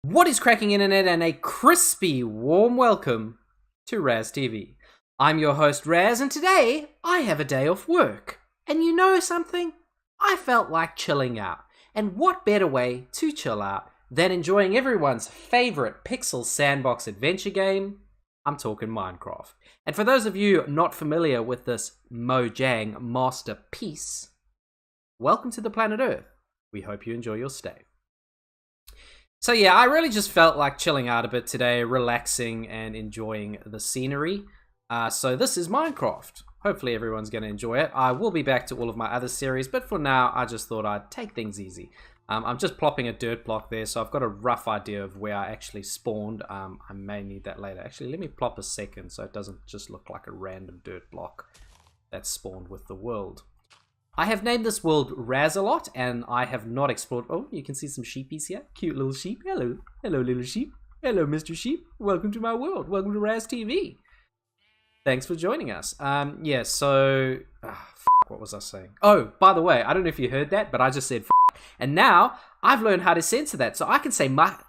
What is cracking internet, and a crispy warm welcome to Raz TV. I'm your host Raz, and today I have a day off work. And you know something? I felt like chilling out. And what better way to chill out than enjoying everyone's favorite pixel sandbox adventure game? I'm talking Minecraft. And for those of you not familiar with this Mojang masterpiece, welcome to the planet Earth. We hope you enjoy your stay. So yeah, I really just felt like chilling out a bit today, relaxing and enjoying the scenery. So this is Minecraft. Hopefully everyone's going to enjoy it. I will be back to all of my other series, but for now, I just thought I'd take things easy. I'm just plopping a dirt block there, so I've got a rough idea of where I actually spawned. I may need that later. Actually, let me plop a second so it doesn't just look like a random dirt block that's spawned with the world. I have named this world Razelot, and I have not explored... Oh, you can see some sheepies here. Cute little sheep. Hello. Hello, little sheep. Hello, Mr. Sheep. Welcome to my world. Welcome to Raz TV. Thanks for joining us. Yeah, so... what was I saying? Oh, by the way, I don't know if you heard that, but I just said and now, I've learned how to censor that, so I can say muck.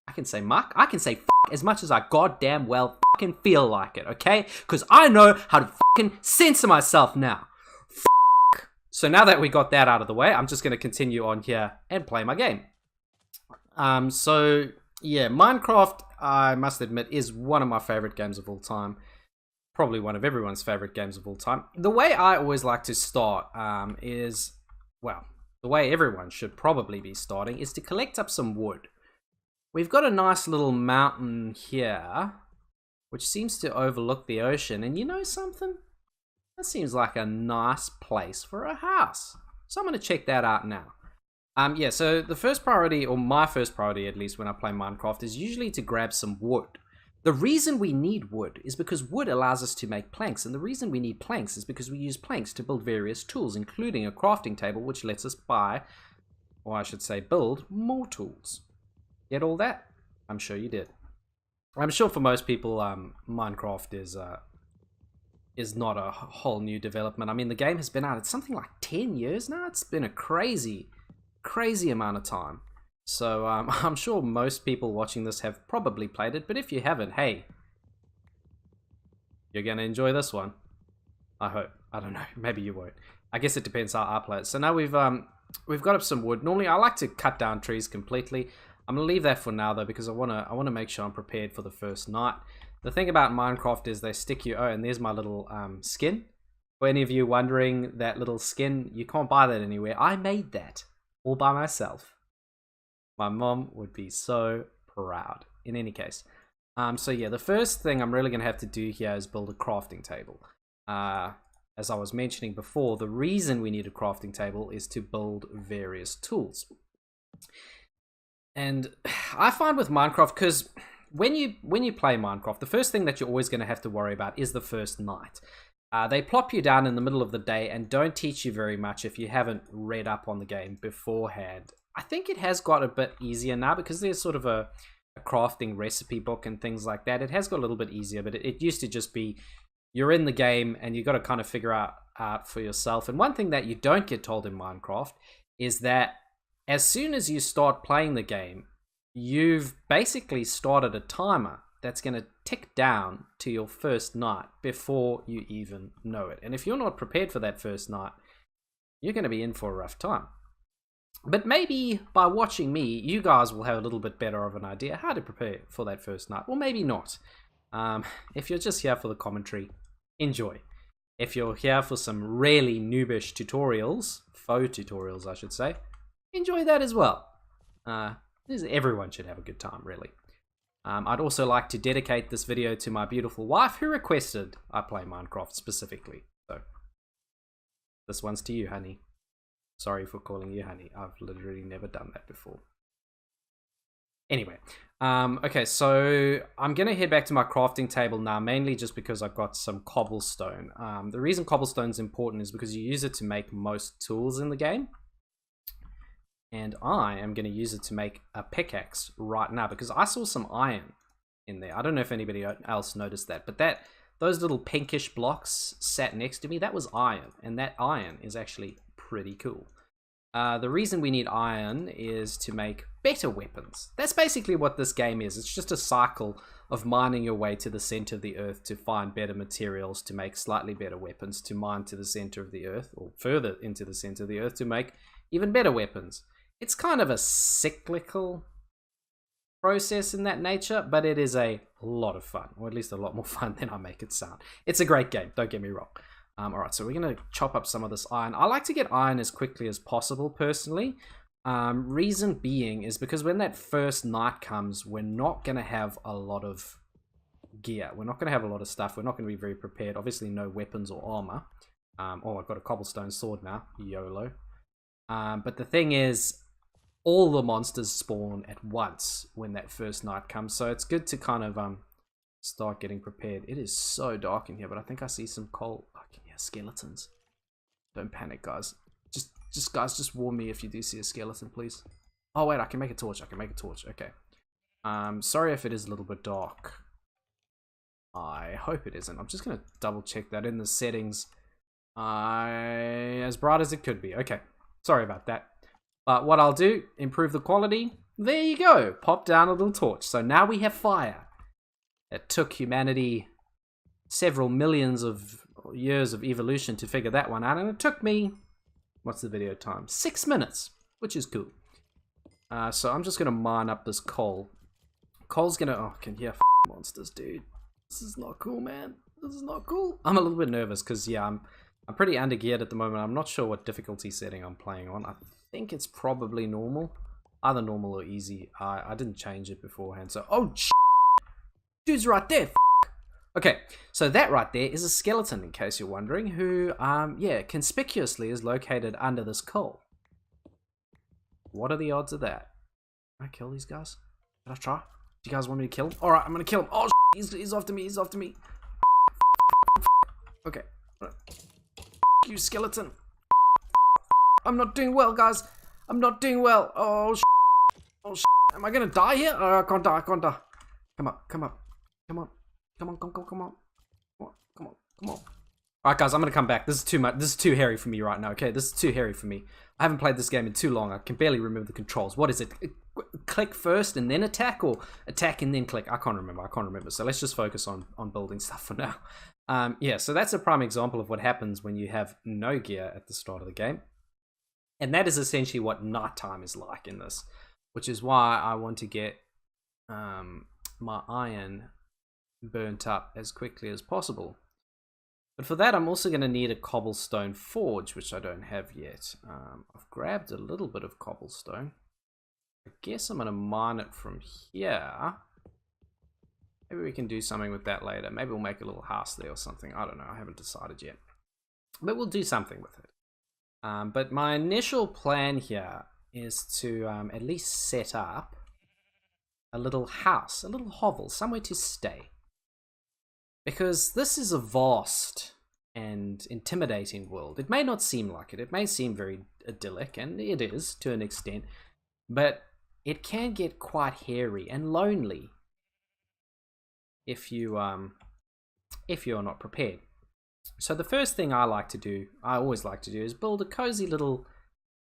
I can say muck. I can say as much as I goddamn well fucking feel like it, okay? Because I know how to fucking censor myself now. So now that we got that out of the way, I'm just going to continue on here and play my game. So yeah, Minecraft, I must admit, is one of my favorite games of all time. Probably one of everyone's favorite games of all time. The way I always like to start is, well, the way everyone should probably be starting is to collect up some wood. We've got a nice little mountain here, which seems to overlook the ocean. And you know something? That seems like a nice place for a house. So I'm going to check that out now. Yeah, so the first priority, or my first priority at least when I play Minecraft, is usually to grab some wood. The reason we need wood is because wood allows us to make planks, and the reason we need planks is because we use planks to build various tools, including a crafting table, which lets us buy, or I should say build, more tools. Get all that? I'm sure you did. I'm sure for most people, Minecraft is not a whole new development. I mean, the game has been out, it's something like 10 years now. It's been a crazy amount of time. So I'm sure most people watching this have probably played it, but if you haven't, hey, you're gonna enjoy this one. I hope. I don't know, maybe you won't. I guess it depends how I play it. So now we've got up some wood. Normally I like to cut down trees completely. I'm gonna leave that for now though, because I wanna make sure I'm prepared for the first night. The thing about Minecraft is they stick you... Oh, and there's my little skin. For any of you wondering, that little skin, you can't buy that anywhere. I made that all by myself. My mom would be so proud. In any case. So yeah, the first thing I'm really going to have to do here is build a crafting table. As I was mentioning before, the reason we need a crafting table is to build various tools. And I find with Minecraft, because... When you play Minecraft, the first thing that you're always going to have to worry about is the first night. They plop you down in the middle of the day and don't teach you very much if you haven't read up on the game beforehand. I think it has got a bit easier now because there's sort of a crafting recipe book and things like that. It has got a little bit easier, but it used to just be you're in the game and you got to kind of figure out for yourself. And one thing that you don't get told in Minecraft is that as soon as you start playing the game, you've basically started a timer that's going to tick down to your first night before you even know it. And if you're not prepared for that first night, you're going to be in for a rough time. But maybe by watching me, you guys will have a little bit better of an idea how to prepare for that first night. Or maybe not. If you're just here for the commentary, enjoy. If you're here for some really noobish tutorials, faux tutorials I should say, enjoy that as well. Everyone should have a good time, really. I'd also like to dedicate this video to my beautiful wife who requested I play Minecraft specifically. So, this one's to you, honey. Sorry for calling you honey. I've literally never done that before. Anyway, okay, so I'm going to head back to my crafting table now, mainly just because I've got some cobblestone. The reason cobblestone is important is because you use it to make most tools in the game. And I am going to use it to make a pickaxe right now because I saw some iron in there. I don't know if anybody else noticed that, but those little pinkish blocks sat next to me, that was iron. And that iron is actually pretty cool. The reason we need iron is to make better weapons. That's basically what this game is. It's just a cycle of mining your way to the center of the earth to find better materials, to make slightly better weapons, to mine to the center of the earth, or further into the center of the earth to make even better weapons. It's kind of a cyclical process in that nature, but it is a lot of fun, or at least a lot more fun than I make it sound. It's a great game, don't get me wrong. Alright, so we're going to chop up some of this iron. I like to get iron as quickly as possible, personally. Reason being is because when that first night comes, we're not going to have a lot of gear. We're not going to have a lot of stuff. We're not going to be very prepared. Obviously, no weapons or armor. Oh, I've got a cobblestone sword now. YOLO. But the thing is, all the monsters spawn at once when that first night comes. So it's good to kind of start getting prepared. It is so dark in here, but I think I see some coal. I can hear skeletons. Don't panic, guys. Just warn me if you do see a skeleton, please. Oh wait, I can make a torch. Okay. Sorry if it is a little bit dark. I hope it isn't. I'm just gonna double check that in the settings. As bright as it could be. Okay. Sorry about that. But what I'll do, improve the quality. There you go. Pop down a little torch. So now we have fire. It took humanity several millions of years of evolution to figure that one out, and it took me, what's the video time? 6 minutes, which is cool. So I'm just gonna mine up this coal. Coal's gonna, oh, I can hear monsters, dude. This is not cool, man. This is not cool. I'm a little bit nervous because, yeah, I'm pretty undergeared at the moment. I'm not sure what difficulty setting I'm playing on. I think it's probably normal, either normal or easy. I didn't change it beforehand, so oh, dude's right there. Okay, so that right there is a skeleton, in case you're wondering, who, yeah, conspicuously is located under this coal. What are the odds of that? Can I kill these guys? Did I try? Do you guys want me to kill him? Alright, I'm gonna kill him. Oh, he's after me, he's after me. Okay. You skeleton. I'm not doing well, guys. I'm not doing well. Oh, oh, am I gonna die here? I can't die, I can't die. Come up, come up. Come on. Come on, come on, come on. Come on, come on. Alright guys, I'm gonna come back. This is too much. This is too hairy for me right now, okay? This is too hairy for me. I haven't played this game in too long. I can barely remember the controls. What is it? Click first and then attack, or attack and then click? I can't remember. So let's just focus on building stuff for now. Yeah, so that's a prime example of what happens when you have no gear at the start of the game. And that is essentially what nighttime is like in this. Which is why I want to get my iron burnt up as quickly as possible. But for that, I'm also going to need a cobblestone forge, which I don't have yet. I've grabbed a little bit of cobblestone. I guess I'm going to mine it from here. Maybe we can do something with that later. Maybe we'll make a little house there or something. I don't know. I haven't decided yet. But we'll do something with it. But my initial plan here is to at least set up a little house, a little hovel, somewhere to stay. Because this is a vast and intimidating world. It may not seem like it. It may seem very idyllic, and it is to an extent. But it can get quite hairy and lonely if you're not prepared. So the first thing I always like to do, is build a cozy little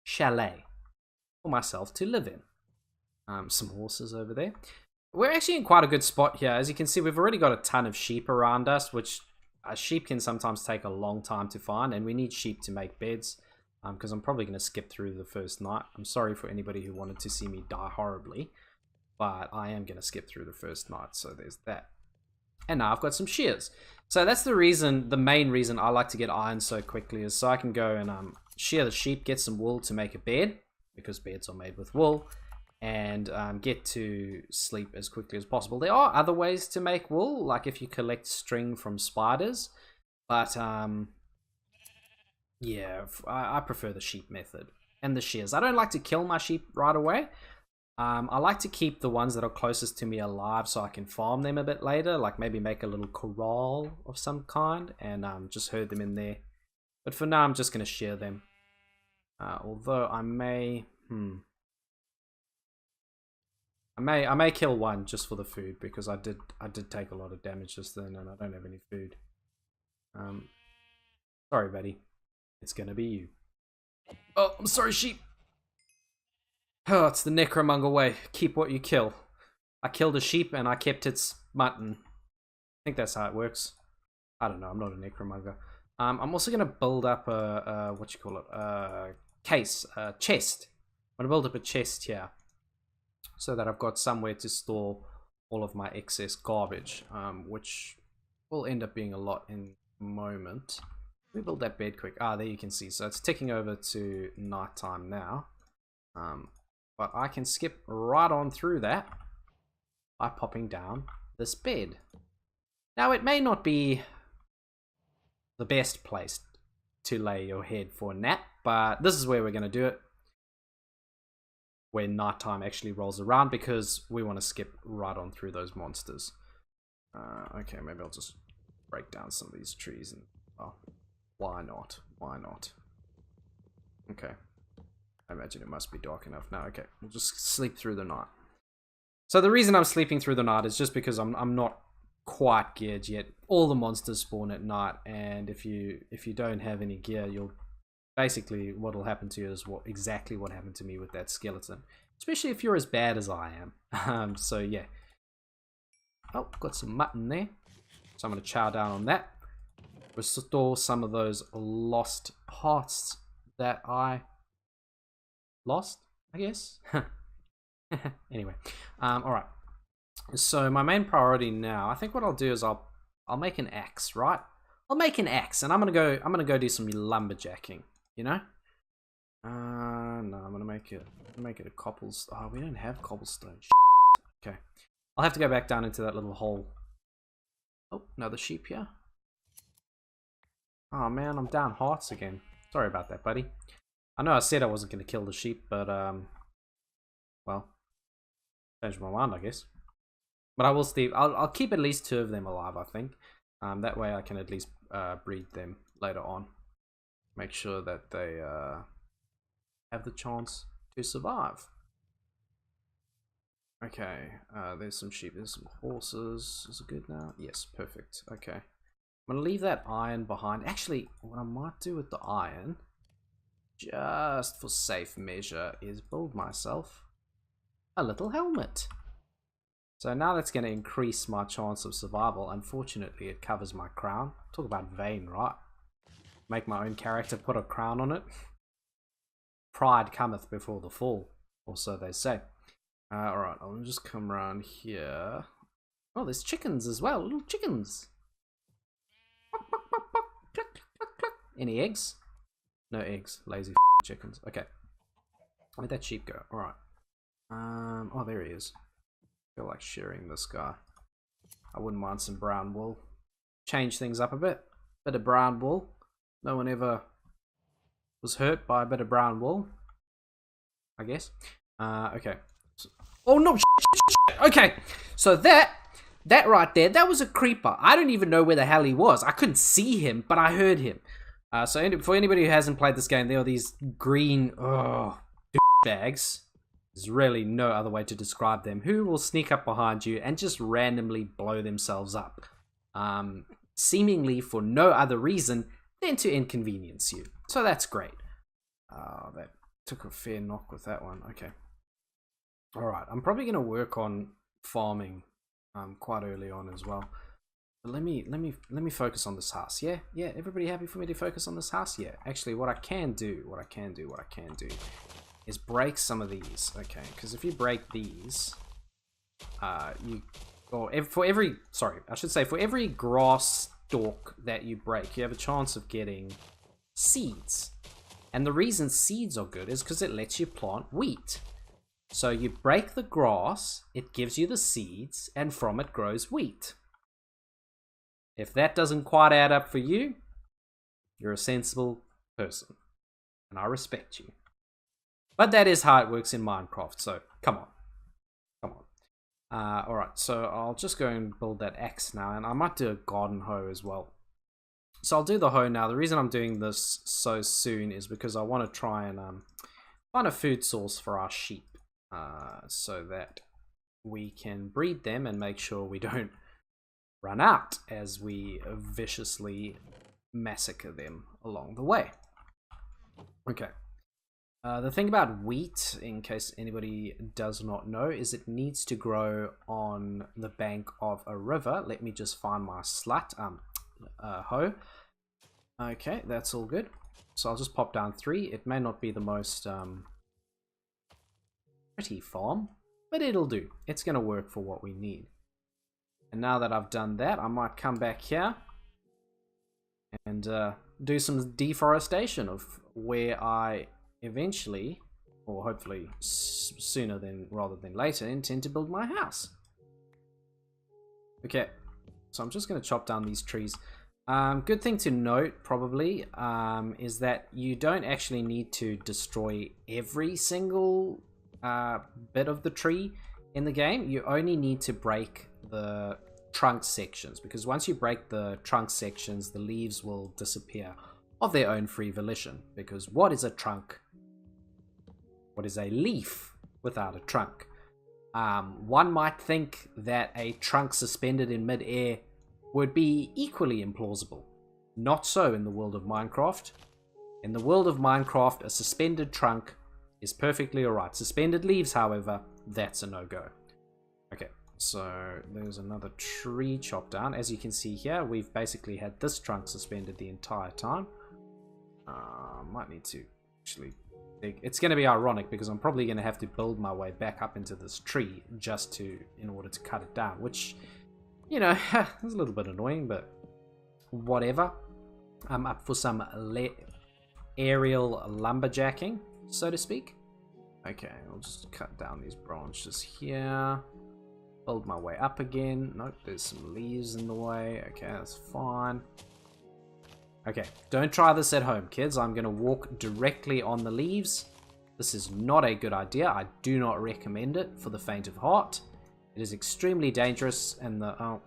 chalet for myself to live in. Some horses over there. We're actually in quite a good spot here. As you can see, we've already got a ton of sheep around us, which sheep can sometimes take a long time to find, and we need sheep to make beds, because I'm probably going to skip through the first night. I'm sorry for anybody who wanted to see me die horribly, but I am going to skip through the first night, so there's that. And now I've got some shears. So that's the main reason I like to get iron so quickly, is so I can go and shear the sheep, get some wool to make a bed, because beds are made with wool, and get to sleep as quickly as possible. There are other ways to make wool, like if you collect string from spiders, but yeah, I prefer the sheep method and the shears. I don't like to kill my sheep right away. I like to keep the ones that are closest to me alive so I can farm them a bit later, like maybe make a little corral of some kind and just herd them in there. But for now, I'm just going to shear them. Although I may kill one just for the food, because I did take a lot of damage just then and I don't have any food. Sorry, buddy. It's gonna be you. Oh, I'm sorry, sheep. Oh, it's the necromonger way. Keep what you kill. I killed a sheep and I kept its mutton. I think that's how it works. I don't know. I'm not a necromonger. I'm also going to build up a what you call it? A case, a chest. I'm going to build up a chest here so that I've got somewhere to store all of my excess garbage, which will end up being a lot in a moment. Let me build that bed quick. Ah, there you can see. So it's ticking over to nighttime now. But I can skip right on through that by popping down this bed. Now, it may not be the best place to lay your head for a nap, but this is where we're going to do it when nighttime actually rolls around, because we want to skip right on through those monsters. Okay, maybe I'll just break down some of these trees and, oh, why not? Why not? Okay. I imagine it must be dark enough now. Okay, we'll just sleep through the night. So the reason I'm sleeping through the night is just because I'm not quite geared yet. All the monsters spawn at night, and if you don't have any gear, you'll basically, what'll happen to you is exactly what happened to me with that skeleton. Especially if you're as bad as I am. So yeah. Oh, got some mutton there. So I'm going to chow down on that. Restore some of those lost hearts that I lost, I guess. Anyway, alright. So my main priority now, I think what I'll do is I'll make an axe, right? I'll make an axe, and I'm gonna go do some lumberjacking, you know? No, I'm gonna make it a cobblestone. Oh, we don't have cobblestone. Okay. I'll have to go back down into that little hole. Oh, another sheep here. Oh man, I'm down hearts again. Sorry about that, buddy. I know I said I wasn't gonna kill the sheep, but well, changed my mind, I guess. But I will still, I'll keep at least 2 of them alive, I think. That way I can at least breed them later on. Make sure that they have the chance to survive. Okay, there's some sheep, there's some horses. Is it good now? Yes, perfect. Okay. I'm gonna leave that iron behind. Actually, what I might do with the iron, just for safe measure, is build myself a little helmet. So now that's going to increase my chance of survival. Unfortunately, it covers my crown. Talk about vain, right? Make my own character, put a crown on it. Pride cometh before the fall, or so they say. Alright, I'll just come around here. Oh, there's chickens as well, little chickens. Any eggs? No eggs, lazy chickens. Okay. Where'd that sheep go? Alright. Oh, there he is. I feel like shearing this guy. I wouldn't mind some brown wool. Change things up a bit. Bit of brown wool. No one ever was hurt by a bit of brown wool, I guess. Okay. Oh no! Okay, so that right there, that was a creeper. I don't even know where the hell he was. I couldn't see him, but I heard him. So for anybody who hasn't played this game, there are these green bags. There's really no other way to describe them, who will sneak up behind you and just randomly blow themselves up, seemingly for no other reason than to inconvenience you. So that's great. That took a fair knock with that one. Okay. Alright, I'm probably going to work on farming quite early on as well. But let me focus on this house. Yeah, everybody happy for me to focus on this house? Yeah. Actually, what I can do is break some of these. Okay, because if you break these, for every grass stalk that you break, you have a chance of getting seeds. And the reason seeds are good is because it lets you plant wheat. So you break the grass, it gives you the seeds, and from it grows wheat. If that doesn't quite add up for you, you're a sensible person, and I respect you. But that is how it works in Minecraft, so come on. Alright, so I'll just go and build that axe now, and I might do a garden hoe as well. So I'll do the hoe now. The reason I'm doing this so soon is because I want to try and find a food source for our sheep. So that we can breed them and make sure we don't run out as we viciously massacre them along the way. Okay, The thing about wheat, in case anybody does not know, is it needs to grow on the bank of a river. Let me just find my hoe. Okay, that's all good. So I'll just pop down 3. It may not be the most pretty farm, but it'll do. It's going to work for what we need. And now that I've done that, I might come back here and do some deforestation of where I eventually, or hopefully sooner rather than later, intend to build my house. Okay, so I'm just going to chop down these trees. Good thing to note probably is that you don't actually need to destroy every single bit of the tree in the game. You only need to break the trunk sections, because once you break the trunk sections, the leaves will disappear of their own free volition. Because what is a trunk? What is a leaf without a trunk? One might think that a trunk suspended in mid-air would be equally implausible. Not so in the world of Minecraft. In the world of Minecraft, a suspended trunk is perfectly alright. Suspended leaves, however, that's a no-go. Okay, so there's another tree chopped down. As you can see here, we've basically had this trunk suspended the entire time. Might need to actually dig. It's going to be ironic because I'm probably going to have to build my way back up into this tree just in order to cut it down, which, you know, is a little bit annoying, but whatever. I'm up for some aerial lumberjacking, so to speak. Okay, I'll just cut down these branches here. Build my way up again. Nope, there's some leaves in the way. Okay, that's fine. Okay, don't try this at home, kids. I'm going to walk directly on the leaves. This is not a good idea. I do not recommend it for the faint of heart. It is extremely dangerous, and oh,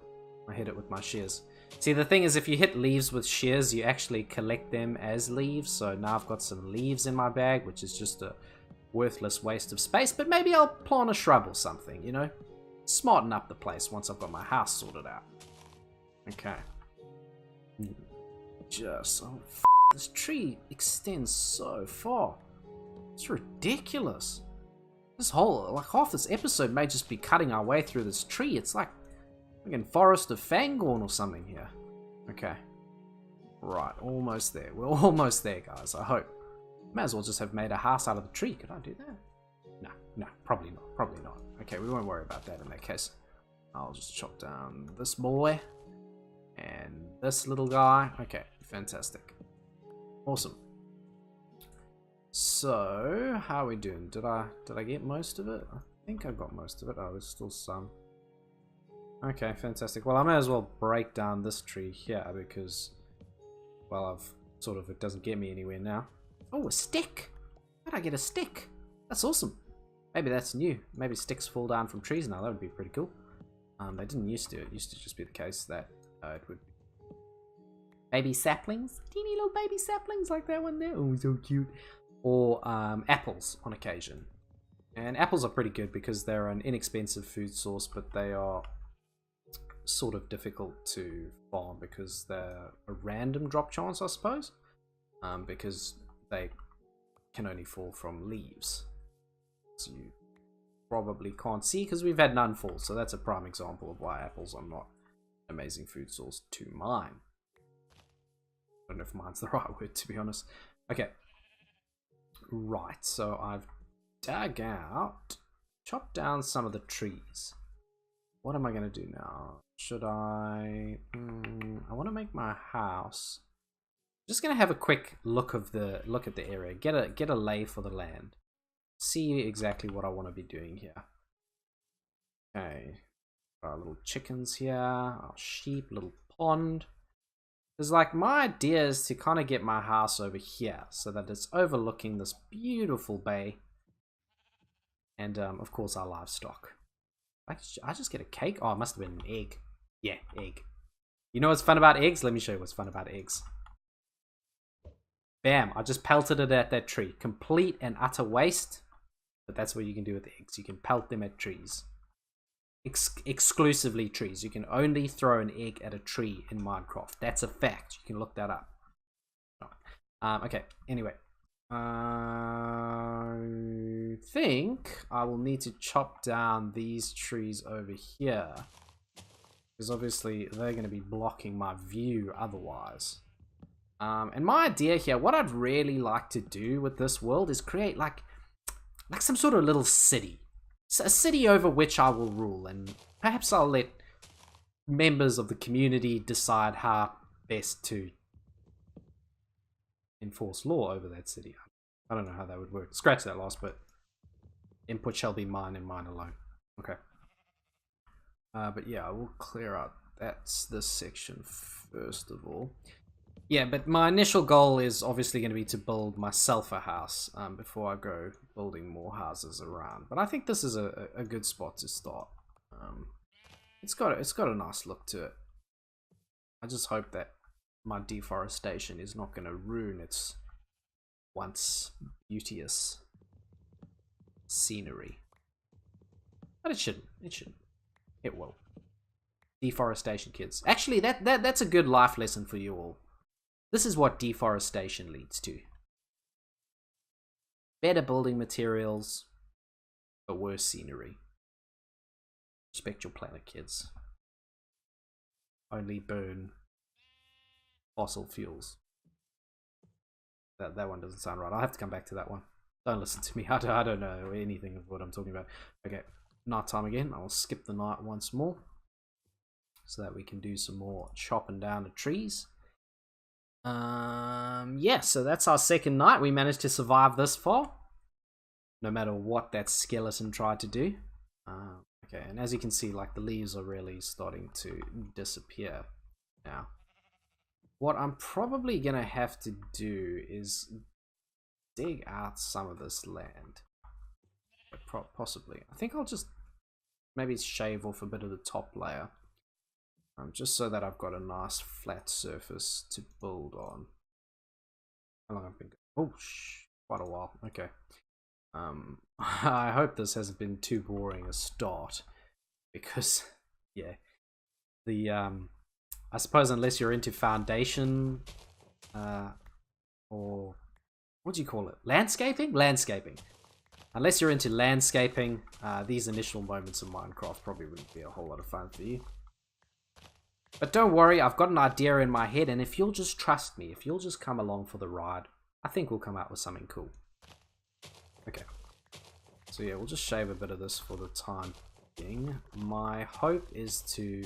I hit it with my shears. See, the thing is, if you hit leaves with shears, you actually collect them as leaves. So now I've got some leaves in my bag, which is just a worthless waste of space. But maybe I'll plant a shrub or something, you know? Smarten up the place once I've got my house sorted out. Okay. This tree extends so far. It's ridiculous. This whole, like, half this episode may just be cutting our way through this tree. It's like fucking Forest of Fangorn or something here. Okay. Right, almost there. We're almost there, guys, I hope. May as well just have made a house out of the tree. Could I do that? No, probably not. Probably not. Okay, we won't worry about that in that case. I'll just chop down this boy. And this little guy. Okay, fantastic. Awesome. So, how are we doing? Did I get most of it? I think I got most of it. Oh, there's still some. Okay, fantastic. Well, I may as well break down this tree here because, well, it doesn't get me anywhere now. Oh, a stick! How'd I get a stick? That's awesome. Maybe that's new. Maybe sticks fall down from trees now. That would be pretty cool. They didn't used to. It used to just be the case that it would be baby saplings, teeny little baby saplings like that one there. Oh, so cute. Or apples on occasion. And apples are pretty good because they're an inexpensive food source, but they are sort of difficult to farm because they're a random drop chance, I suppose. Because they can only fall from leaves. So you probably can't see because we've had none fall. So that's a prime example of why apples are not an amazing food source to mine. I don't know if mine's the right word, to be honest. Okay. Right, so I've chopped down some of the trees. What am I going to do now? Should I want to make my house. I'm just going to have a quick look at the area. Get a lay for the land. See exactly what I want to be doing here. Okay. Our little chickens here, our sheep, little pond. Because, like, my idea is to kind of get my house over here so that it's overlooking this beautiful bay. And, of course, our livestock. I just get a cake? Oh, it must have been an egg. Yeah, egg. You know what's fun about eggs? Let me show you what's fun about eggs. Bam, I just pelted it at that tree. Complete and utter waste. But that's what you can do with eggs. You can pelt them at trees. Exclusively trees. You can only throw an egg at a tree in Minecraft. That's a fact. You can look that up. Okay, anyway. I think I will need to chop down these trees over here. Because obviously they're going to be blocking my view otherwise. And my idea here, what I'd really like to do with this world is create like some sort of little city. A city over which I will rule, and perhaps I'll let members of the community decide how best to enforce law over that city. I don't know how that would work. Scratch that last bit. Input shall be mine and mine alone. Okay. But yeah, I will clear out this section first of all. Yeah, but my initial goal is obviously going to be to build myself a house before I go building more houses around. But I think this is a good spot to start. It's got a nice look to it. I just hope that my deforestation is not going to ruin its once beauteous scenery. But it shouldn't. It shouldn't. It will. Deforestation, kids. Actually, that's a good life lesson for you all. This is what deforestation leads to. Better building materials, but worse scenery. Respect your planet, kids. Only burn fossil fuels. That one doesn't sound right. I'll have to come back to that one. Don't listen to me. I don't know anything of what I'm talking about. Okay, night time again. I'll skip the night once more so that we can do some more chopping down the trees. Yeah, so that's our second night. We managed to survive this far, no matter what that skeleton tried to do. Okay, and as you can see, like, the leaves are really starting to disappear now. What I'm probably gonna have to do is dig out some of this land. Possibly. I think I'll just maybe shave off a bit of the top layer. Just so that I've got a nice flat surface to build on. How long I've been going? Oh, quite a while. Okay. I hope this hasn't been too boring a start, because yeah, the I suppose unless you're into foundation, or what do you call it? Landscaping? Landscaping. Unless you're into landscaping, these initial moments of Minecraft probably wouldn't be a whole lot of fun for you. But don't worry, I've got an idea in my head, and if you'll just trust me, if you'll just come along for the ride, I think we'll come out with something cool. Okay. So yeah, we'll just shave a bit of this for the time being. My hope is to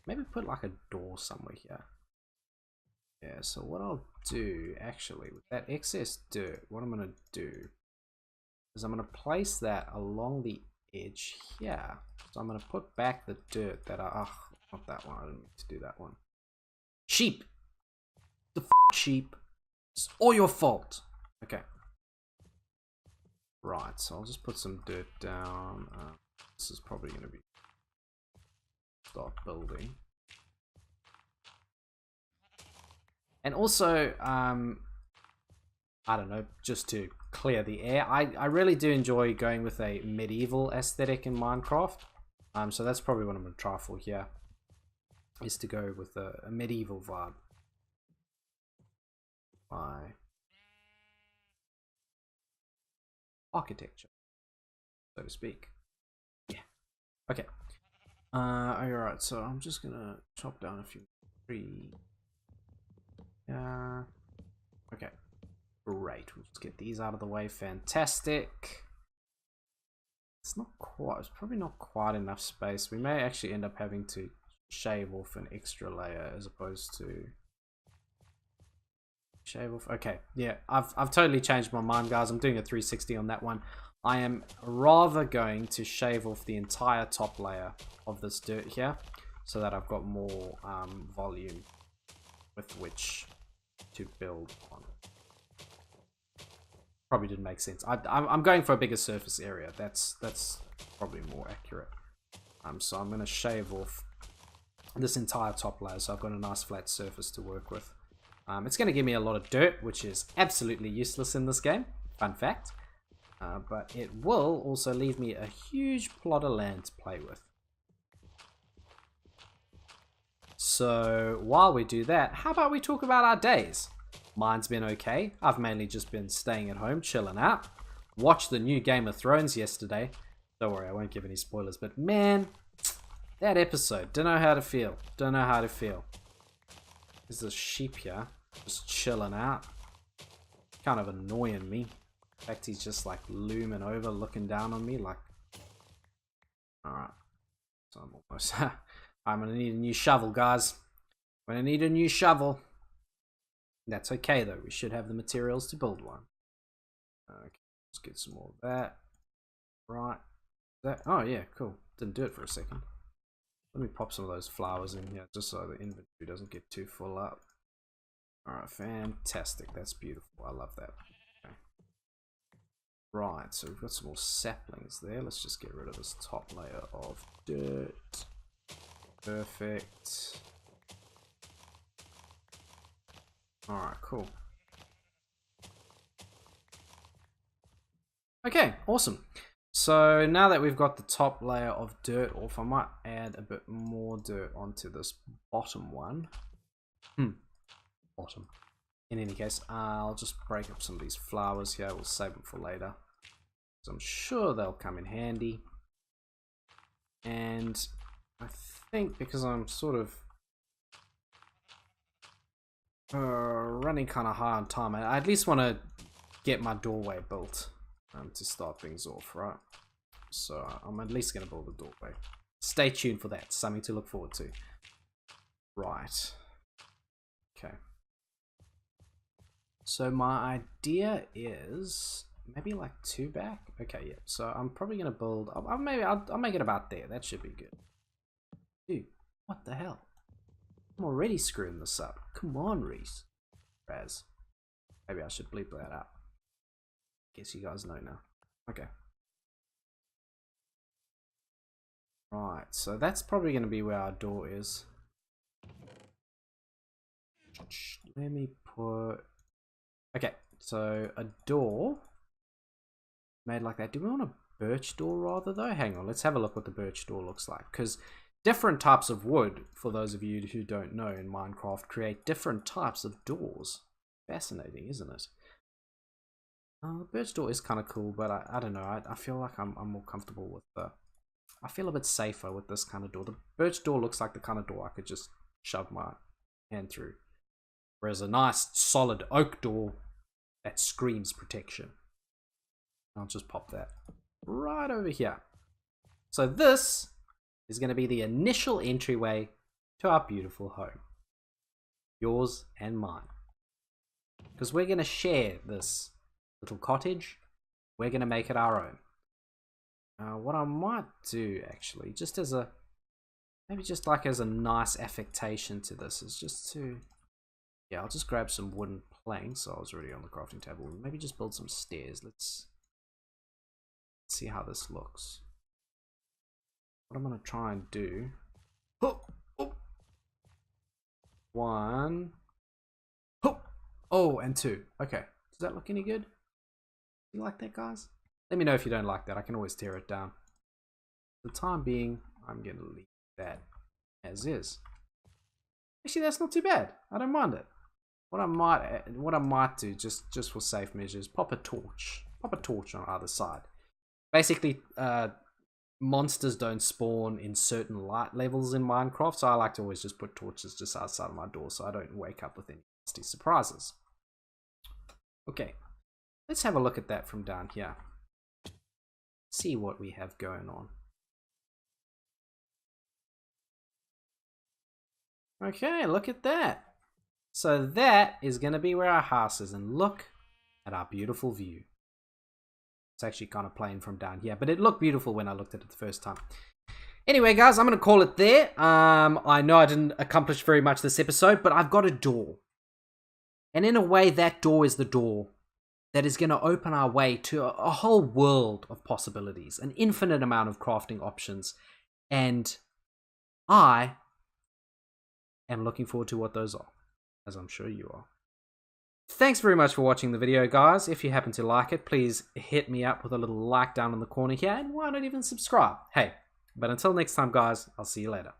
maybe put like a door somewhere here. Yeah, so what I'll do, actually, with that excess dirt, what I'm going to do is I'm going to place that along the edge here. So I'm going to put back the dirt that not that one, I didn't mean to do that one. Sheep! The sheep. It's all your fault. Okay. Right, so I'll just put some dirt down. This is probably going to be... start building. And also, I don't know, just to clear the air, I really do enjoy going with a medieval aesthetic in Minecraft. So that's probably what I'm going to try for here. Is to go with a medieval vibe. By architecture, so to speak. Yeah. Okay. Alright, so I'm just gonna chop down a few trees. Okay. Great. We'll just get these out of the way. Fantastic. It's probably not quite enough space. We may actually end up having to shave off an extra layer as opposed to shave off. Okay, yeah, I've totally changed my mind, guys. I'm doing a 360 on that one. I am rather going to shave off the entire top layer of this dirt here so that I've got more volume with which to build on. Probably didn't make sense. I'm going for a bigger surface area. That's probably more accurate. So I'm going to shave off this entire top layer, so I've got a nice flat surface to work with. It's going to give me a lot of dirt, which is absolutely useless in this game, fun fact, but it will also leave me a huge plot of land to play with. So while we do that, how about we talk about our days? Mine's been okay. I've mainly just been staying at home, chilling out. Watched the new Game of Thrones yesterday. Don't worry, I won't give any spoilers, but man, that episode, don't know how to feel. Don't know how to feel. There's this sheep here, just chilling out. Kind of annoying me. In fact, he's just like looming over, looking down on me like... Alright. So I'm almost... I'm gonna need a new shovel, guys. I'm gonna need a new shovel. That's okay though, we should have the materials to build one. Okay, let's get some more of that. Right. That, oh yeah, cool. Didn't do it for a second. Let me pop some of those flowers in here just so the inventory doesn't get too full up. Alright, fantastic. That's beautiful. I love that. Okay. Right, so we've got some more saplings there. Let's just get rid of this top layer of dirt. Perfect. Alright, cool. Okay, awesome. So now that we've got the top layer of dirt off, I might add a bit more dirt onto this bottom one. Bottom. In any case, I'll just break up some of these flowers here. We'll save them for later, so I'm sure they'll come in handy. And I think because I'm sort of running kind of high on time, I at least want to get my doorway built to start things off, right? So I'm at least going to build a doorway. Stay tuned for that. Something to look forward to. Right. Okay. So my idea is maybe like 2 back. Okay, yeah. So I'm probably going to build... I'll make it about there. That should be good. Dude, what the hell? I'm already screwing this up. Come on, Raz. Maybe I should bleep that out. Guess you guys know now. Okay. Right, so that's probably going to be where our door is. Let me put... Okay, so a door made like that. Do we want a birch door rather though? Hang on, let's have a look what the birch door looks like. Because different types of wood, for those of you who don't know in Minecraft, create different types of doors. Fascinating, isn't it? The birch door is kind of cool, but I don't know. I feel like I'm more comfortable with the... I feel a bit safer with this kind of door. The birch door looks like the kind of door I could just shove my hand through. Whereas a nice solid oak door, that screams protection. I'll just pop that right over here. So this is going to be the initial entryway to our beautiful home. Yours and mine. Because we're going to share this little cottage. We're going to make it our own. What I might do actually, just as a, maybe just like as a nice affectation to this, is just to, yeah, I'll just grab some wooden planks. I was already on the crafting table. Maybe just build some stairs. Let's see how this looks. What I'm going to try and do, one, oh, and 2. Okay, does that look any good? You like that, guys? Let me know if you don't like that. I can always tear it down. For the time being, I'm going to leave that as is. Actually, that's not too bad. I don't mind it. What I might do, just for safe measures, pop a torch. Pop a torch on either side. Basically, monsters don't spawn in certain light levels in Minecraft, so I like to always just put torches just outside of my door so I don't wake up with any nasty surprises. Okay, let's have a look at that from down here. See what we have going on. Okay, look at that. So that is going to be where our house is, and look at our beautiful view. It's actually kind of plain from down here, but it looked beautiful when I looked at it the first time. Anyway, guys, I'm going to call it there. I know I didn't accomplish very much this episode, but I've got a door. And in a way, that door is the door that is going to open our way to a whole world of possibilities, an infinite amount of crafting options, and I am looking forward to what those are, as I'm sure you are. Thanks very much for watching the video, guys. If you happen to like it, please hit me up with a little like down in the corner here, and why not even subscribe? Hey, but until next time, guys, I'll see you later.